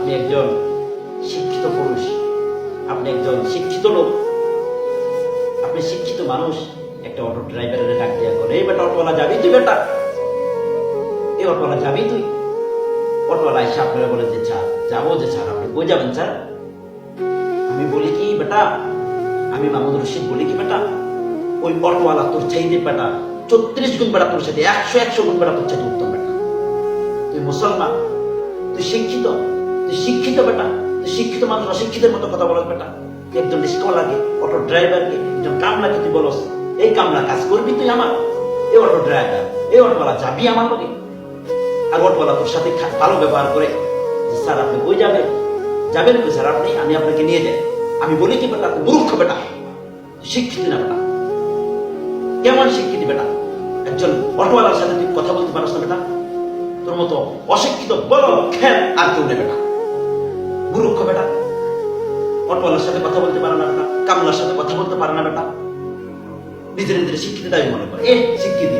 আপনি একজন শিক্ষিত পুরুষ, আপনি একজন শিক্ষিত লোক, আপনি শিক্ষিত মানুষ। একটা অটো ড্রাইভারের ডাক দেওয়া করে, এই বেটা অটোওয়ালা যাবি তুই, বেটা এই অটোওয়ালা যাবি তুই। অটোওয়ালা এসে আপনারা বলে যে স্যার যাবো, যে স্যার আপনি কই যাবেন স্যার? আমি বলি কি বেটা, আমি মাহমুদ রশিদ বলি কি বেটা, ওই অটোওয়ালা তোর চাইতে বেটা 34 গুণ বেটা তোর সাথে 100 গুণ বেটা তোর চাইতে উত্তম বেটা। তুই মুসলমান, তুই শিক্ষিত, তুই শিক্ষিত বেটা, তুই শিক্ষিত মানুষ অশিক্ষিতের মতো কথা বলার বেটা। তুই একজন রিক্সাওয়ালাকে, অটো ড্রাইভারকে, একজন কামলাকে তুই বলস এই কামলা কাজ করবি তুই আমার, এই অটো ড্রাইভার, এই অটোওয়ালা যাবি আমার লোকে। আর অটোওয়ালা তোর সাথে ভালো ব্যবহার করে যে স্যার আপনি কই যাবেন, যাবেন কই স্যার আপনি, আমি আপনাকে নিয়ে যাই। আমি বলি কি বেটা, মূর্খ বেটা, শিক্ষিত না বেটা। কেমন শিক্ষিত বেটা? একজন অটোওয়ালার সাথে তুই কথা বলতে পারস না বেটা? তোর মতো অশিক্ষিত বড় খেল আর কেউ নেবে না, মূর্খ বেটা। অটোওয়ালার সাথে কথা বলতে পারে না বেটা, কামলার সাথে কথা বলতে পারে না বেটা, নিজের নিজের শিক্ষিত দাবি মনে করে এ শিক্ষিত।